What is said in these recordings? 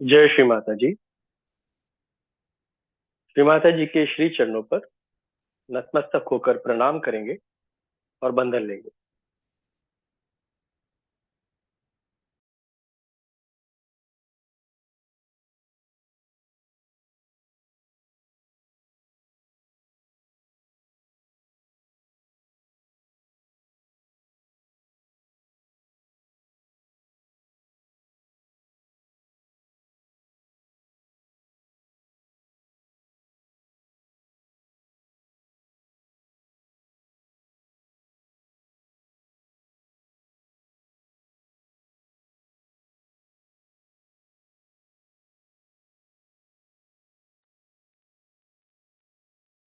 जय श्री माता जी। श्री माता जी के श्री चरणों पर नतमस्तक होकर प्रणाम करेंगे और बंधन लेंगे।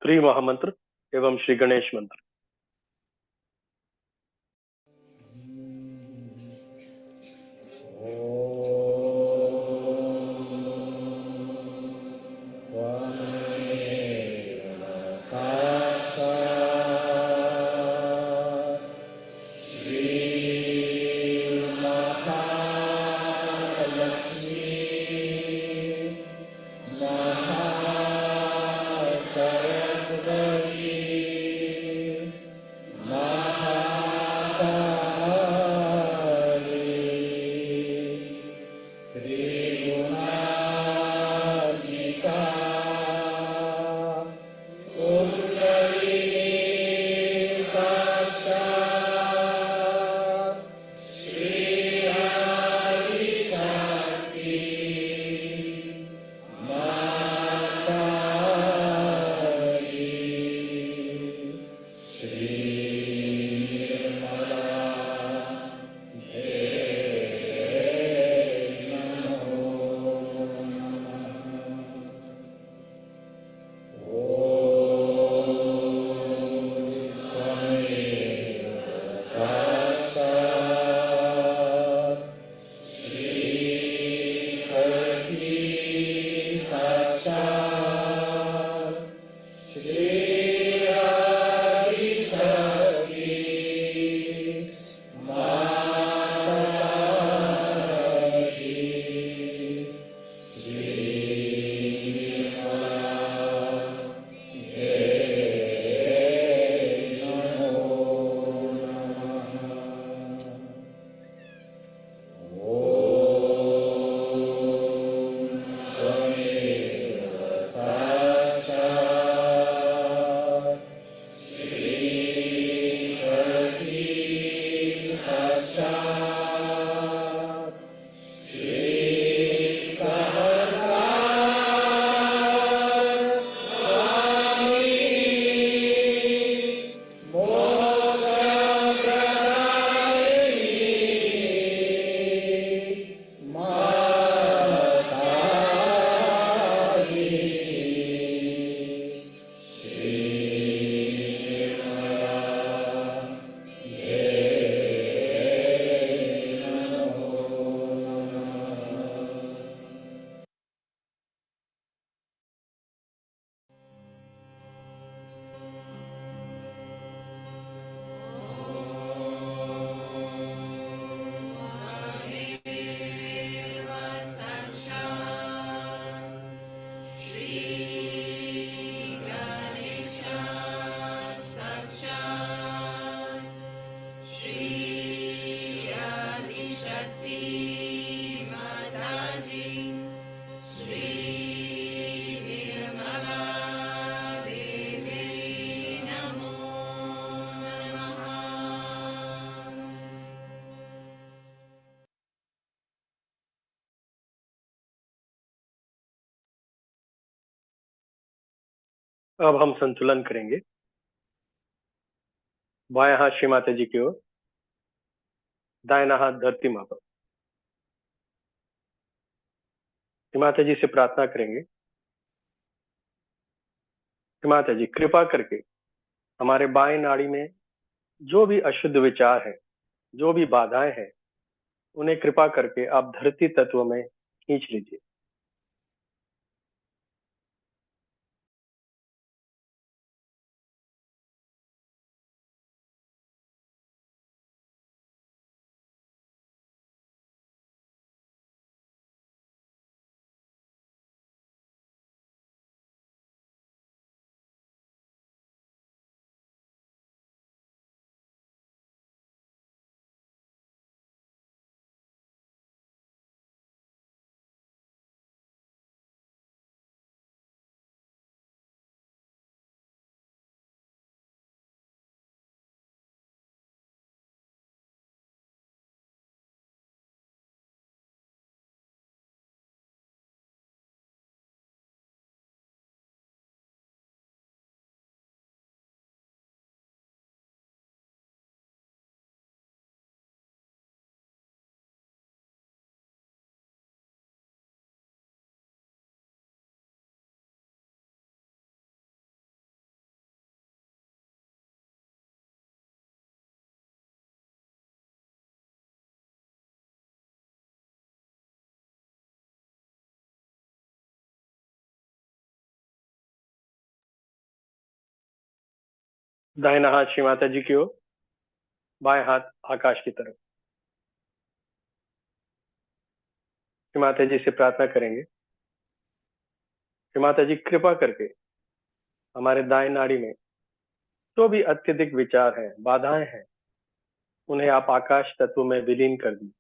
श्री महामंत्र एवं श्री गणेश मंत्र। अब हम संतुलन करेंगे। बाएं हाथ श्री माता जी की ओर, दाहिना हाथ धरती माँ पर। श्री माता जी से प्रार्थना करेंगे, श्री माता जी कृपा करके हमारे बाएं नाड़ी में जो भी अशुद्ध विचार है, जो भी बाधाएं हैं, उन्हें कृपा करके आप धरती तत्व में खींच लीजिए। दाहिना हाथ श्री माता जी की ओर, बाएं हाथ आकाश की तरफ। श्री माता जी से प्रार्थना करेंगे, श्री माता जी कृपा करके हमारे दाएं नाड़ी में जो भी अत्यधिक विचार हैं, बाधाएं हैं, उन्हें आप आकाश तत्व में विलीन कर दीजिए।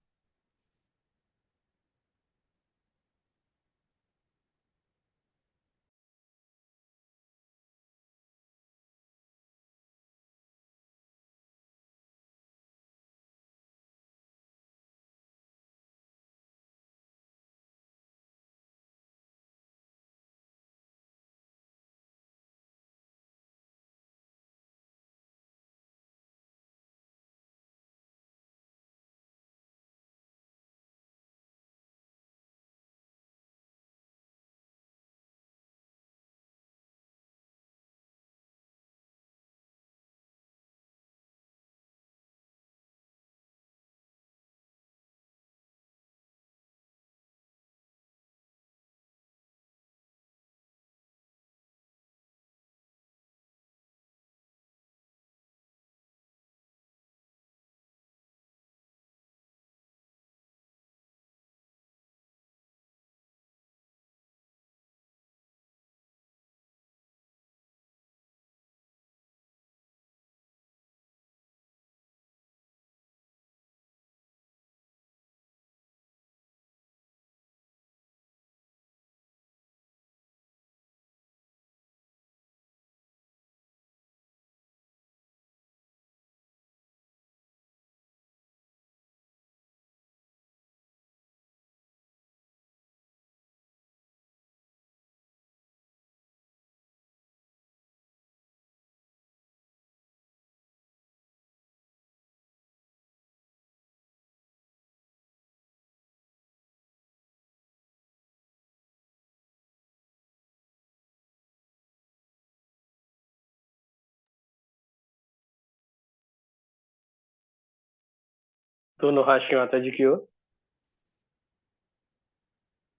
दोनों हाथ श्री माता जी की ओर,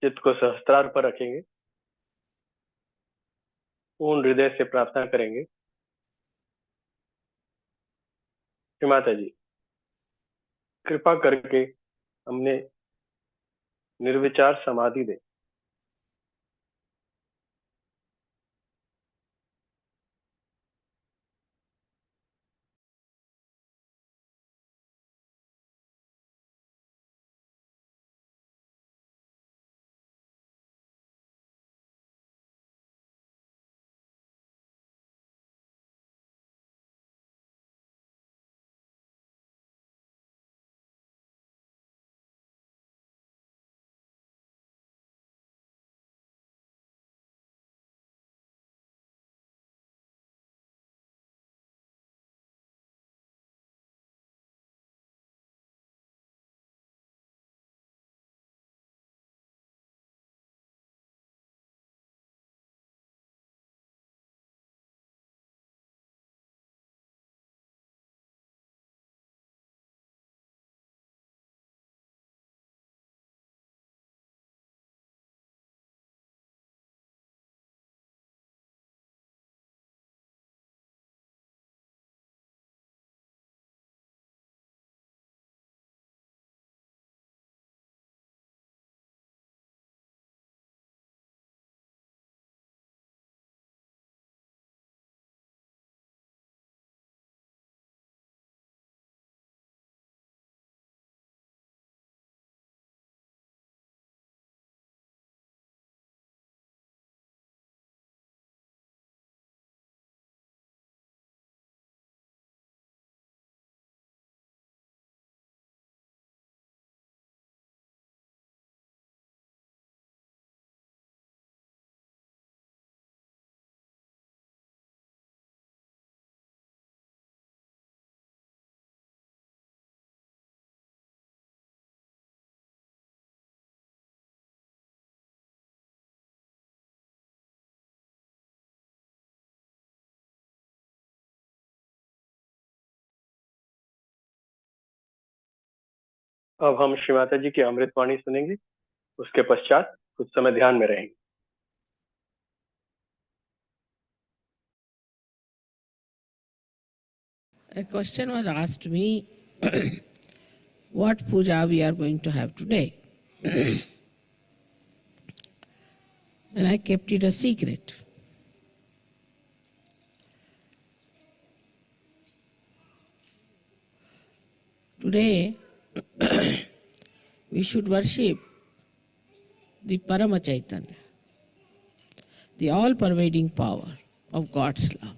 चित्त को सहस्त्रार पर रखेंगे, पूर्ण हृदय से प्रार्थना करेंगे। श्री माता जी, कृपा करके हमने निर्विचार समाधि दे। अब हम श्री माता जी की अमृतवाणी सुनेंगे, उसके पश्चात कुछ समय ध्यान में रहेंगे। A question was asked me, what puja we are going to have today? And I kept it a secret. Today, we should worship the Paramchaitanya, the all-pervading power of God's love.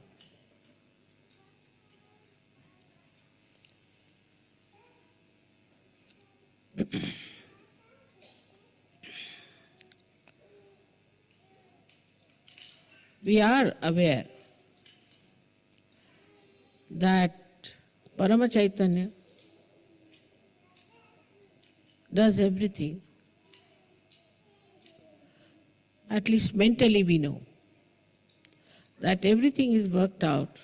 We are aware that Paramchaitanya does everything. At least mentally we know that everything is worked out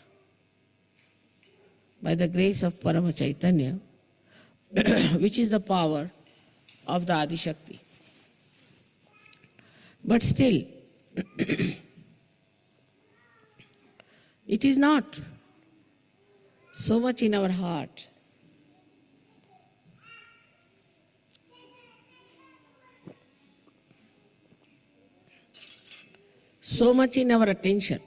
by the grace of Paramchaitanya, which is the power of the Adi Shakti. But still, it is not so much in our heart. So much in our attention.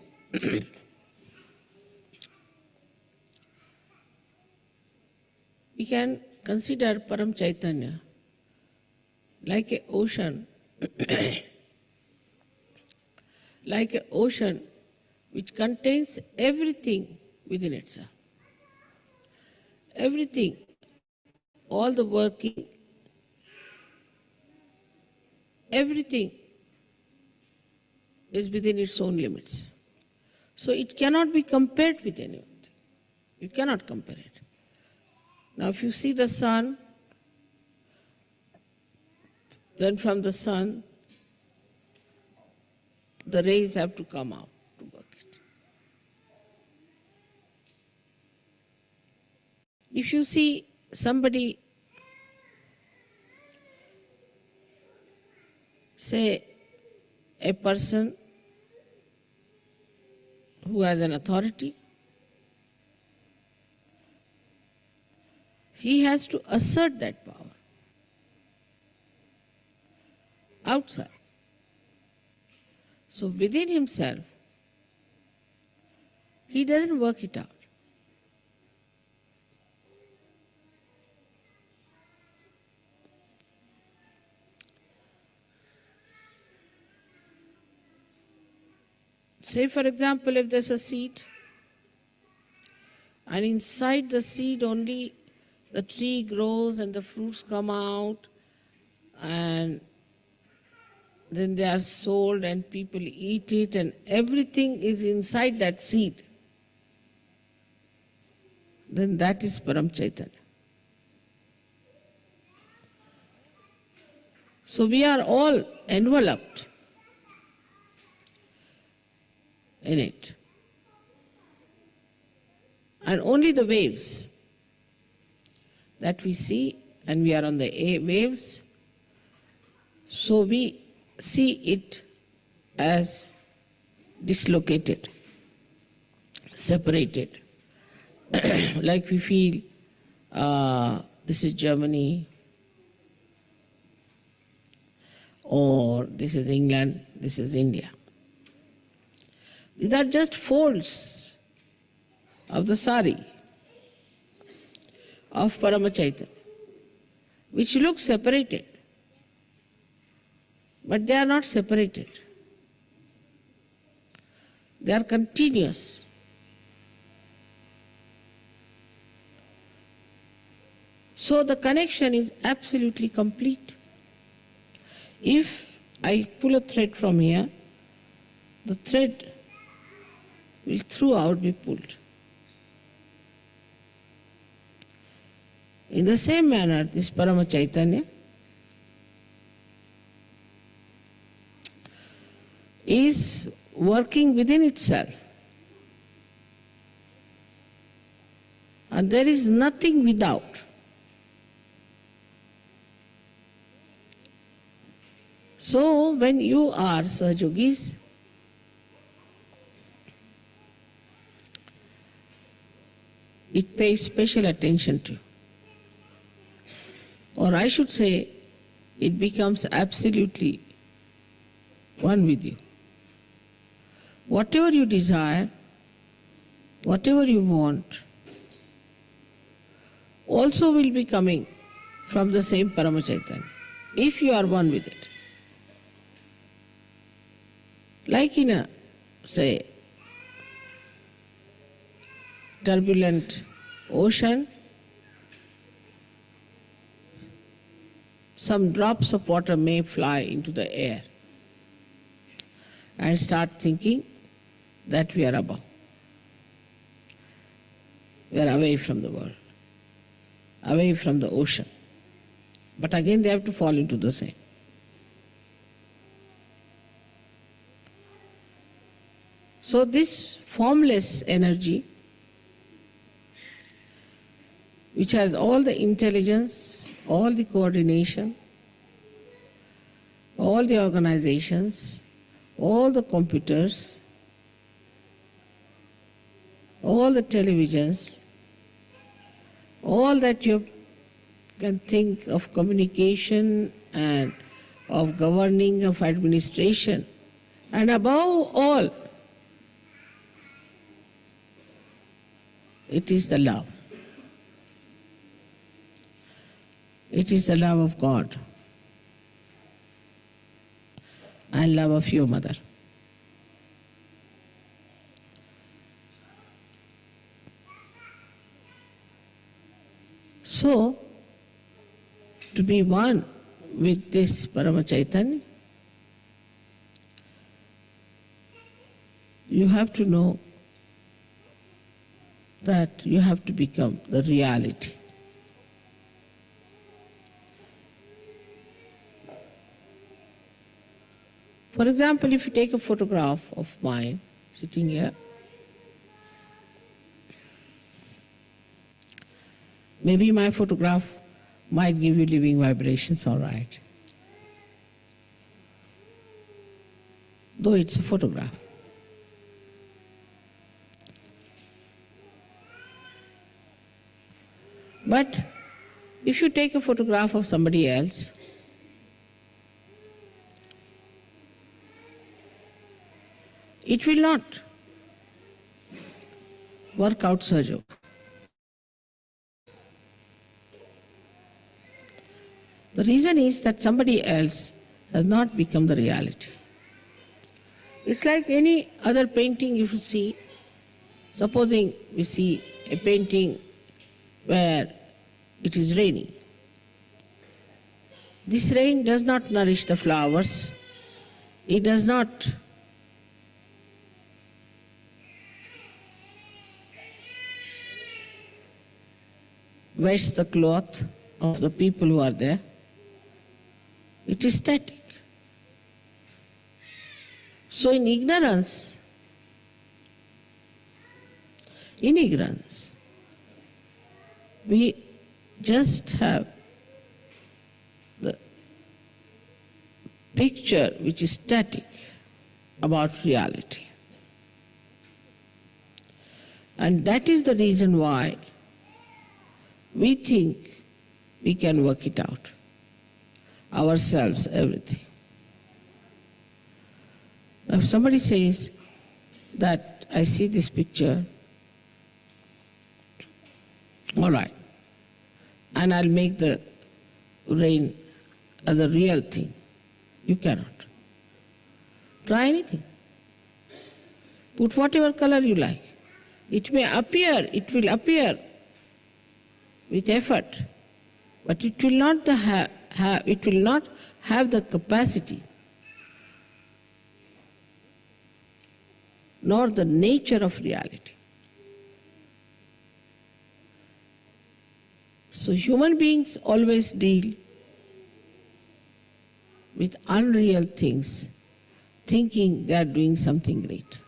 We can consider Paramchaitanya like an ocean, like an ocean which contains everything within itself. Everything, all the working, everything is within its own limits. So it cannot be compared with anything. You cannot compare it. Now if you see the sun, then from the sun, the rays have to come out to work it. If you see somebody say, a person who has an authority, he has to assert that power outside. So within himself, he doesn't work it out. Say, for example, if there's a seed, and inside the seed only the tree grows and the fruits come out, and then they are sold and people eat it, and everything is inside that seed, then that is Paramchaitanya. So we are all enveloped in it. And only the waves that we see, and we are on the waves, so we see it as dislocated, separated. Like we feel, this is Germany, or this is England, this is India. These are just folds of the sari of Paramchaitanya, which look separated, but they are not separated. They are continuous. So the connection is absolutely complete. If I pull a thread from here, the thread will throughout be pulled. In the same manner, this Paramchaitanya is working within itself. And there is nothing without. So when you are Sahajogis, it pays special attention to you. Or I should say, it becomes absolutely one with you. Whatever you desire, whatever you want, also will be coming from the same Paramchaitanya, if you are one with it. Like in a, say, turbulent ocean, some drops of water may fly into the air and start thinking that we are above. We are away from the world, away from the ocean. But again they have to fall into the same. So this formless energy, which has all the intelligence, all the coordination, all the organizations, all the computers, all the televisions, all that you can think of communication and of governing, of administration, and above all, it is the love. It is the love of God and love of your mother. So, to be one with this Paramchaitanya, you have to know that you have to become the reality. For example, if you take a photograph of mine sitting here, maybe my photograph might give you living vibrations, all right. though it's a photograph. But if you take a photograph of somebody else, it will not work out Sahaja. The reason is that somebody else has not become the reality. It's like any other painting if you see. Supposing we see a painting where it is raining. This rain does not nourish the flowers. It does not wash the cloth of the people who are there. It is static. So in ignorance, we just have the picture which is static about reality. And that is the reason why we think we can work it out, ourselves, everything. Now, if somebody says that I see this picture, all right, and I'll make the rain as a real thing, you cannot. Try anything. Put whatever color you like. It will appear with effort, but it will not have the capacity nor the nature of reality. So human beings always deal with unreal things, thinking they are doing something great.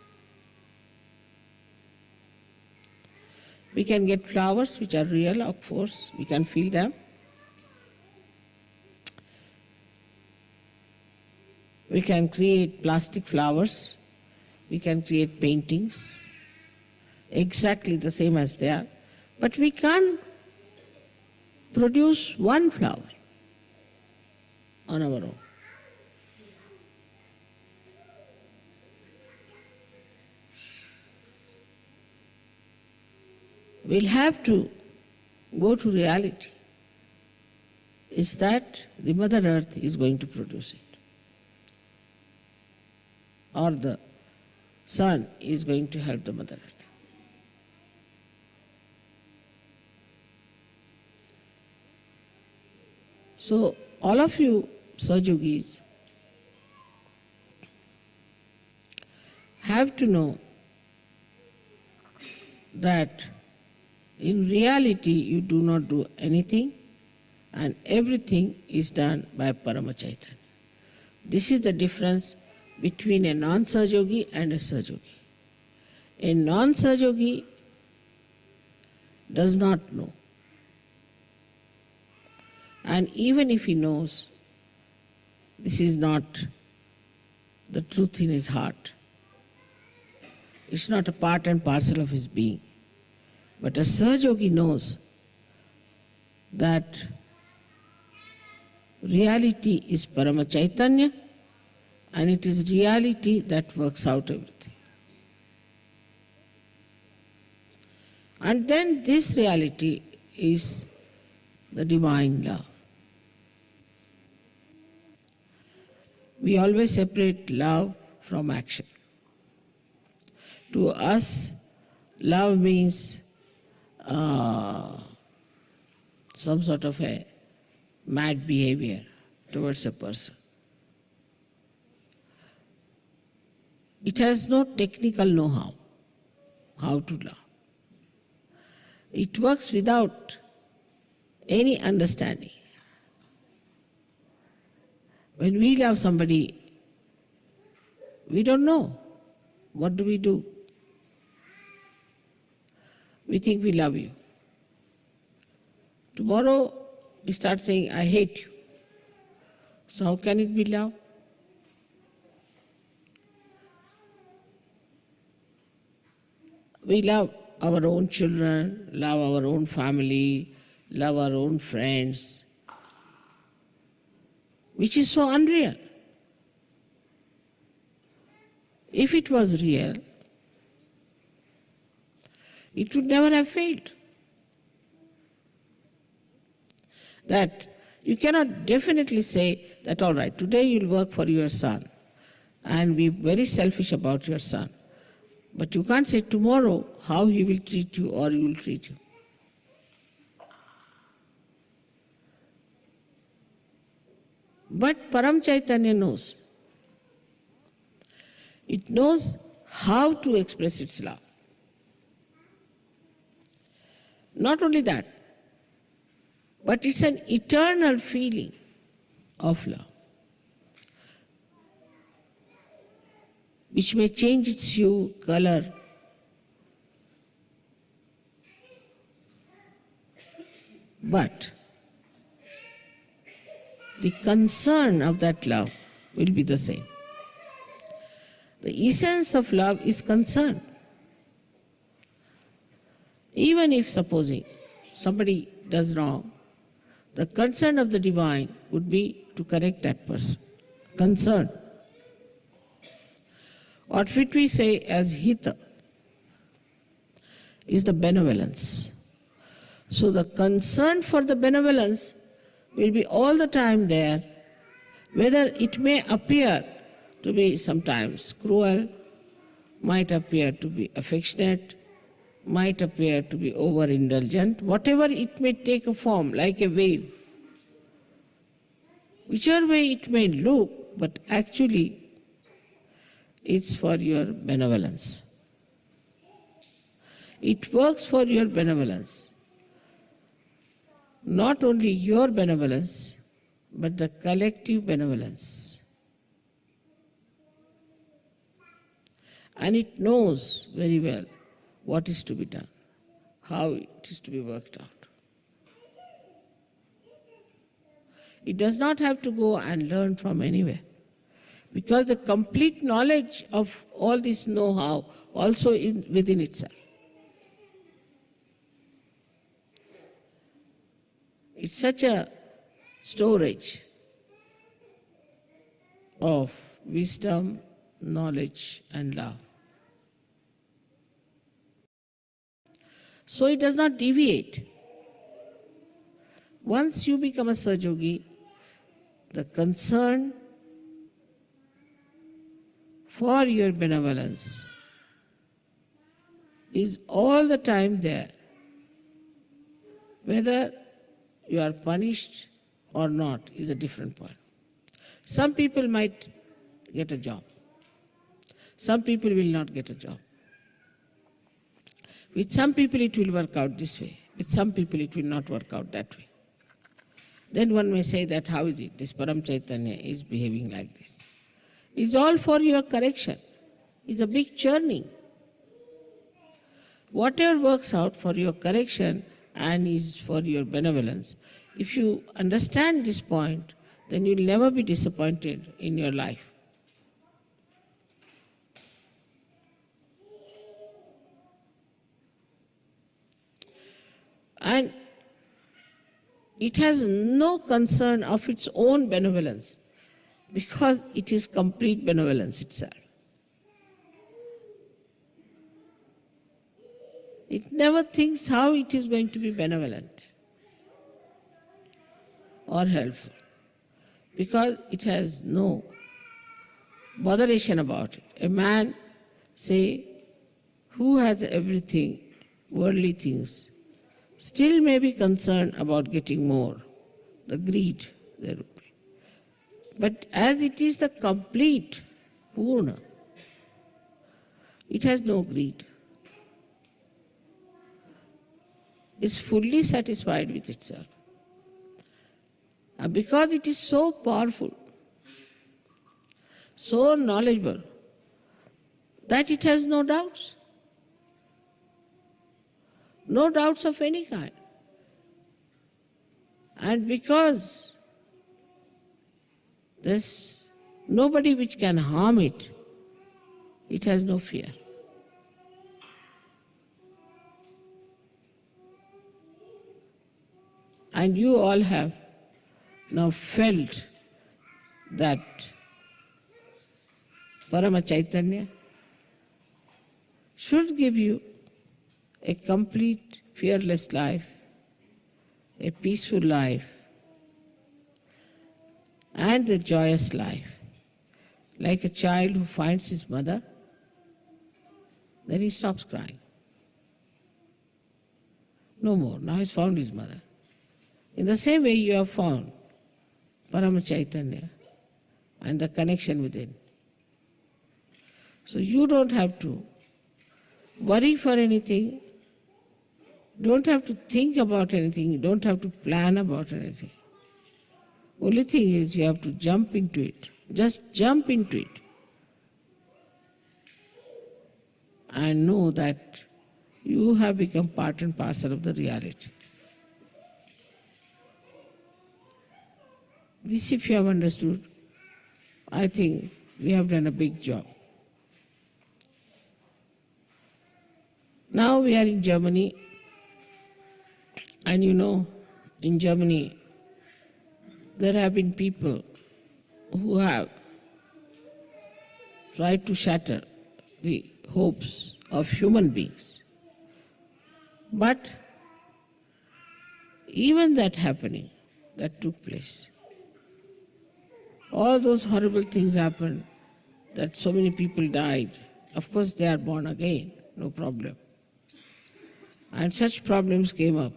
We can get flowers which are real, of course, we can feel them. We can create plastic flowers, we can create paintings, exactly the same as they are, but we can't produce one flower on our own. We'll have to go to reality. Is that the Mother Earth is going to produce it, or the sun is going to help the Mother Earth. So all of you Sahajogis have to know that in reality you do not do anything and everything is done by Paramchaitanya. This is the difference between a non-Sahajogi and a Sahajogi. A non-Sahajogi does not know. And even if he knows, this is not the truth in his heart. It's not a part and parcel of his being. But a Sahajogi knows that reality is Paramchaitanya, and it is reality that works out everything. And then this reality is the divine love. We always separate love from action. To us, love means some sort of a mad behavior towards a person. It has no technical know-how, how to love. It works without any understanding. When we love somebody, we don't know. What do? We think we love you. Tomorrow we start saying, I hate you. So how can it be love? we love our own children, love our own family, love our own friends, which is so unreal. If it was real, it would never have failed. That you cannot definitely say that, all right, today you'll work for your son and be very selfish about your son. But you can't say tomorrow how he will treat you or you will treat him. But Paramchaitanya knows. It knows how to express its love. Not only that, but it's an eternal feeling of love, which may change its hue, color, but the concern of that love will be the same. The essence of love is concern. Even if, supposing, somebody does wrong, the concern of the divine would be to correct that person. Concern. Or what we say as hita is the benevolence. So the concern for the benevolence will be all the time there, whether it may appear to be sometimes cruel, might appear to be affectionate, might appear to be overindulgent, whatever it may take a form, like a wave. Whichever way it may look, but actually it's for your benevolence. It works for your benevolence. Not only your benevolence, but the collective benevolence. And it knows very well what is to be done, how it is to be worked out. It does not have to go and learn from anywhere, because the complete knowledge of all this know-how also is within itself. It's such a storage of wisdom, knowledge, and love. So it does not deviate. Once you become a Sahaja, the concern for your benevolence is all the time there. Whether you are punished or not is a different point. Some people might get a job. Some people will not get a job. With some people it will work out this way. With some people it will not work out that way. Then one may say that how is it? This Paramchaitanya is behaving like this. It's all for your correction. It's a big churning. Whatever works out for your correction and is for your benevolence, if you understand this point, then you'll never be disappointed in your life. And it has no concern of its own benevolence, because it is complete benevolence itself. It never thinks how it is going to be benevolent or helpful, because it has no botheration about it. A man, say, who has everything, worldly things, still may be concerned about getting more, the greed there would be. But as it is the complete Purna, it has no greed. It's fully satisfied with itself. And because it is so powerful, so knowledgeable, that it has no doubts. No doubts of any kind. And because there's nobody which can harm it, it has no fear. And you all have now felt that Paramchaitanya should give you a complete, fearless life, a peaceful life, and a joyous life. Like a child who finds his mother, then he stops crying. No more. Now he's found his mother. In the same way you have found Paramchaitanya and the connection within. So you don't have to worry for anything, don't have to think about anything, don't have to plan about anything. Only thing is you have to jump into it. Just jump into it. And know that you have become part and parcel of the reality. This, if you have understood, I think we have done a big job. Now we are in Germany, and you know, in Germany, there have been people who have tried to shatter the hopes of human beings. But even that happening, that took place, all those horrible things happened, that so many people died. Of course, they are born again, no problem. And such problems came up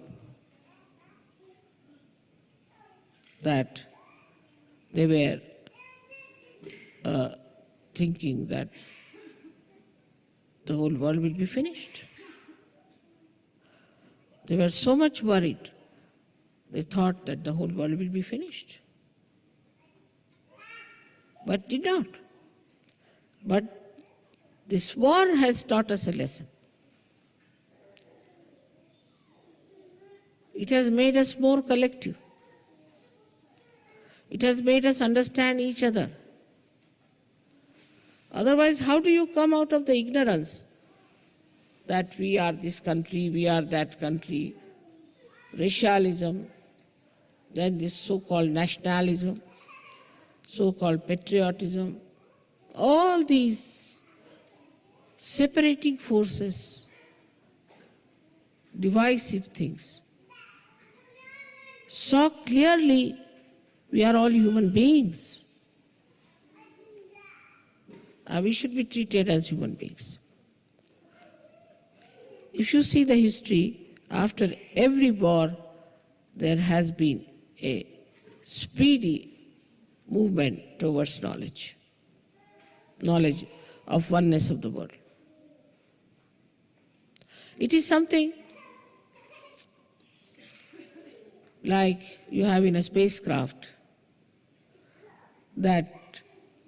that they were thinking that the whole world will be finished. They were so much worried, they thought that the whole world will be finished. But did not. But this war has taught us a lesson. It has made us more collective. It has made us understand each other. Otherwise, how do you come out of the ignorance that we are this country, we are that country, racialism, then this so-called nationalism, so-called patriotism, all these separating forces, divisive things. So clearly, we are all human beings. We should be treated as human beings. If you see the history, after every war, there has been a speedy movement towards knowledge of oneness of the world. It is something like you have in a spacecraft, that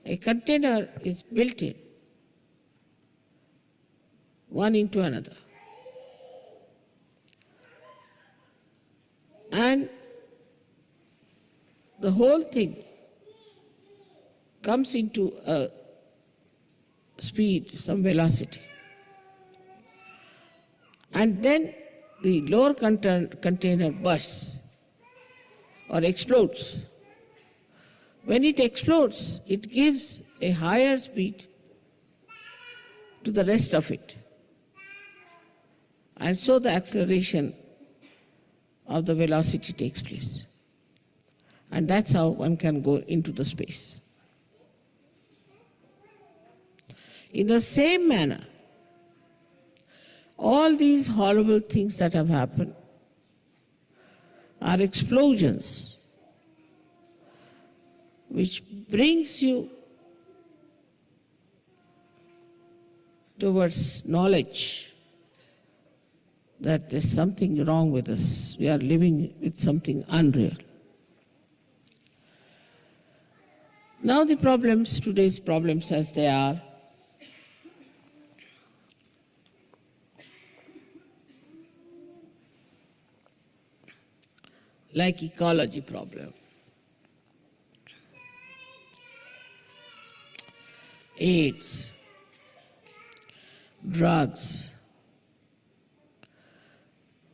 a container is built in, one into another. And the whole thing comes into a speed, some velocity. And then the lower container bursts or explodes. When it explodes, it gives a higher speed to the rest of it. And so the acceleration of the velocity takes place. And that's how one can go into the space. In the same manner, all these horrible things that have happened are explosions which brings you towards knowledge that there's something wrong with us. We are living with something unreal. Now the problems, today's problems as they are, like ecology problem, AIDS, drugs,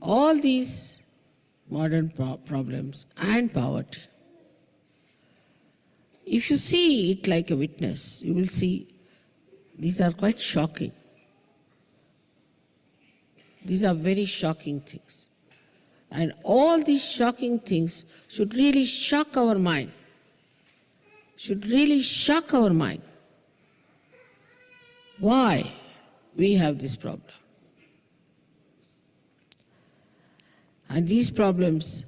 all these modern problems and poverty. If you see it like a witness, you will see these are quite shocking. These are very shocking things. And all these shocking things should really shock our mind. Should really shock our mind. Why we have this problem? And these problems,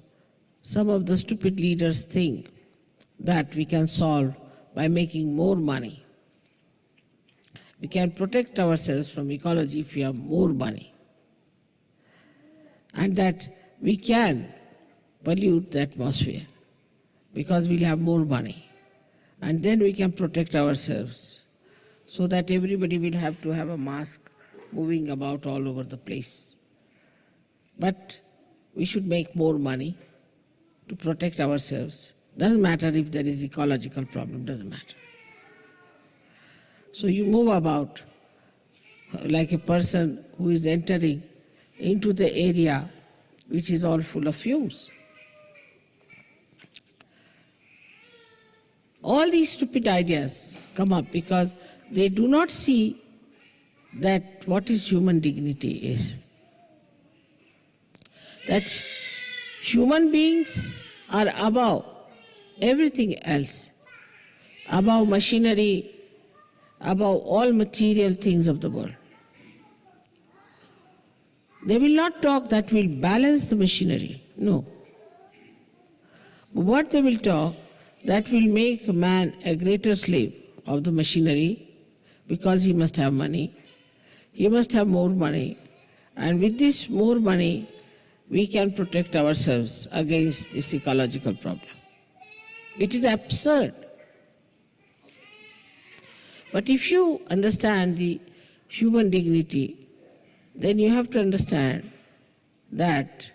some of the stupid leaders think that we can solve by making more money. We can protect ourselves from ecology if we have more money. And that we can pollute the atmosphere because we'll have more money. And then we can protect ourselves so that everybody will have to have a mask moving about all over the place. But we should make more money to protect ourselves. Doesn't matter if there is ecological problem, doesn't matter. So you move about like a person who is entering into the area which is all full of fumes. All these stupid ideas come up because they do not see that what is human dignity is. That human beings are above everything else, above machinery, above all material things of the world. They will not talk that will balance the machinery, no. But what they will talk, that will make a man a greater slave of the machinery because he must have money, he must have more money, and with this more money, we can protect ourselves against this ecological problem. It is absurd. But if you understand the human dignity, then you have to understand that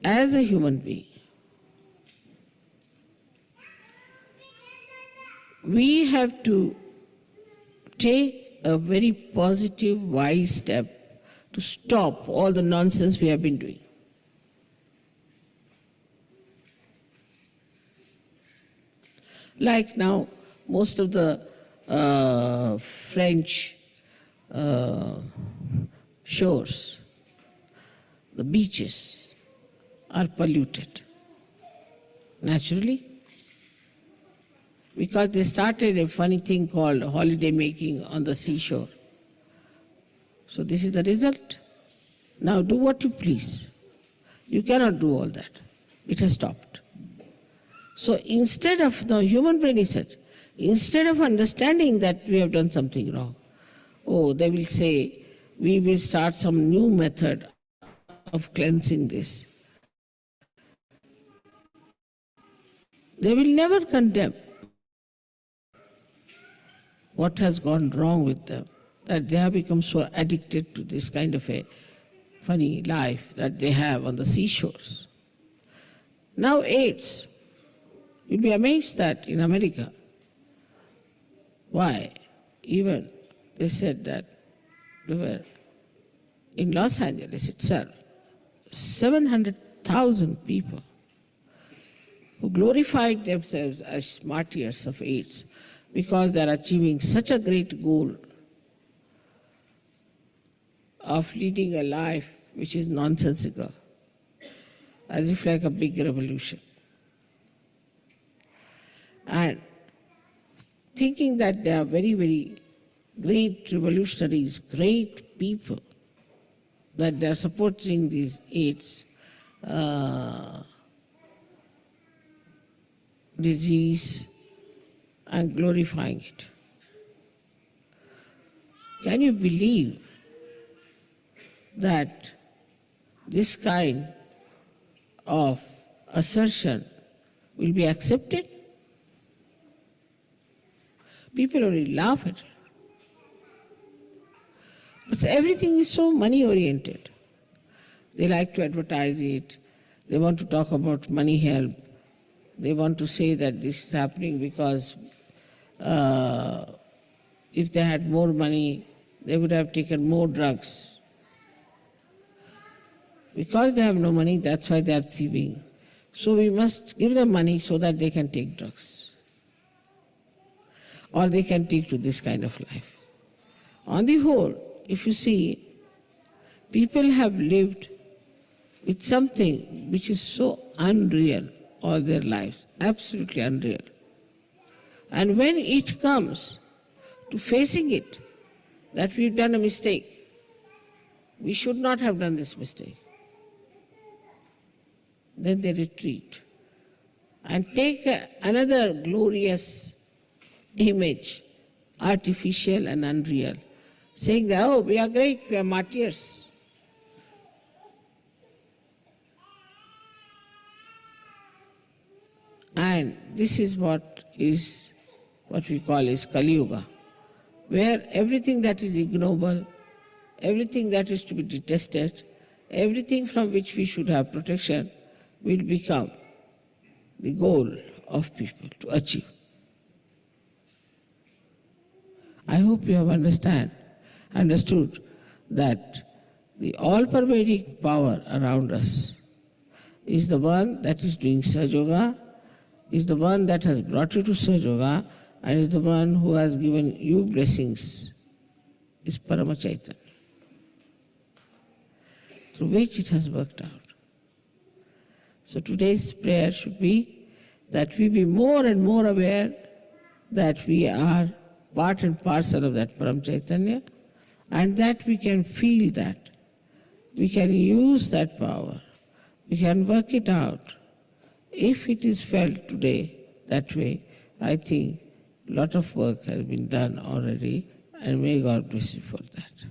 as a human being, we have to take a very positive, wise step to stop all the nonsense we have been doing. Like now, most of the French shores, the beaches are polluted naturally because they started a funny thing called holiday making on the seashore. So this is the result. Now do what you please. You cannot do all that. It has stopped. So instead of, the human brain is such, instead of understanding that we have done something wrong, oh, they will say, we will start some new method of cleansing this. They will never condemn what has gone wrong with them, that they have become so addicted to this kind of a funny life that they have on the seashores. Now AIDS. You'll be amazed that in America, why? Even they said that there were, in Los Angeles itself, 700,000 people who glorified themselves as martyrs of AIDS because they are achieving such a great goal of leading a life which is nonsensical, as if like a big revolution. And thinking that they are very, very great revolutionaries, great people, that they are supporting these AIDS disease and glorifying it. Can you believe that this kind of assertion will be accepted? People only laugh at it. But everything is so money-oriented. They like to advertise it. They want to talk about money help. They want to say that this is happening because if they had more money, they would have taken more drugs. Because they have no money, that's why they are thieving. So we must give them money so that they can take drugs. Or they can take to this kind of life. On the whole, if you see, people have lived with something which is so unreal all their lives, absolutely unreal. And when it comes to facing it, that we've done a mistake, we should not have done this mistake, then they retreat and take another glorious image, artificial and unreal, saying that, oh, we are great, we are martyrs. And this is what we call is Kali Yuga, where everything that is ignoble, everything that is to be detested, everything from which we should have protection will become the goal of people to achieve. I hope you have understood that the all-pervading power around us is the one that is doing Sahaja Yoga, is the one that has brought you to Sahaja Yoga, and is the one who has given you blessings, is Paramchaitanya, through which it has worked out. So today's prayer should be that we be more and more aware that we are part and parcel of that Paramchaitanya, and that we can feel that. We can use that power. We can work it out. If it is felt today that way, I think a lot of work has been done already, and may God bless you for that.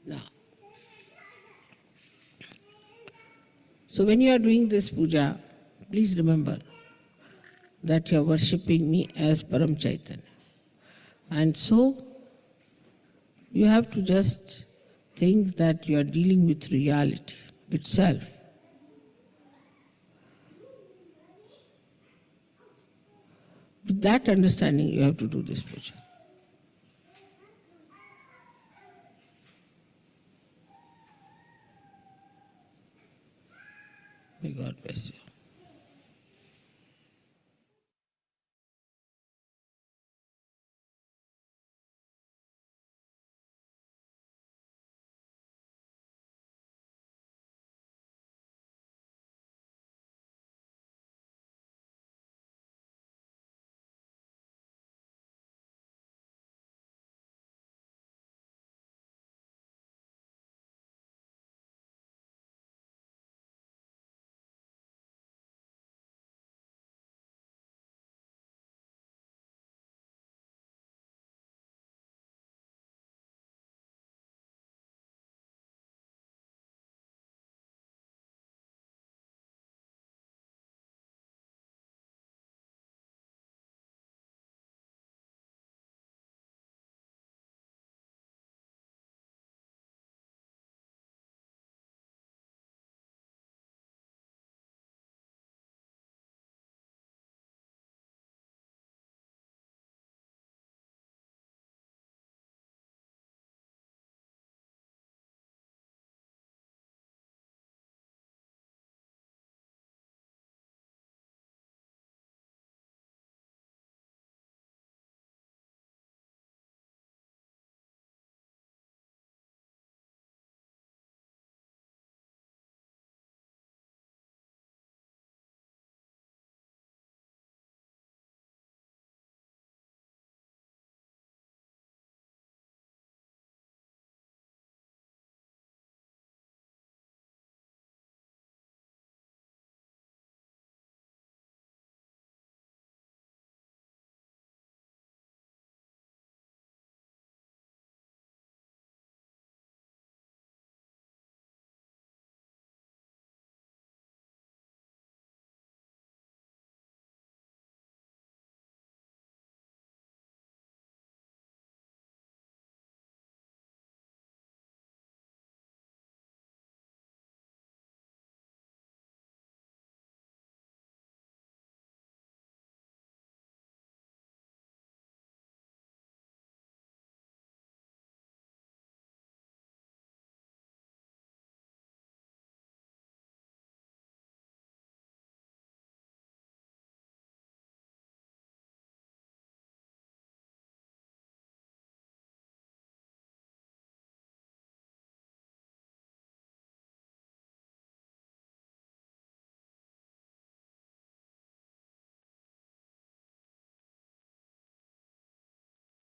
Now, so when you are doing this puja, please remember that you are worshipping me as Paramchaitanya. And so you have to just think that you are dealing with reality itself. With that understanding, you have to do this puja. May God bless you.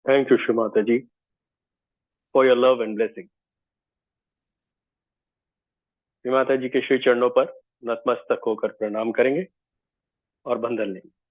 Thank you Shri Mata ji for your love and blessing. Shri Mata ji के श्री चरणों पर नतमस्तक होकर प्रणाम करेंगे और बंधन लेंगे।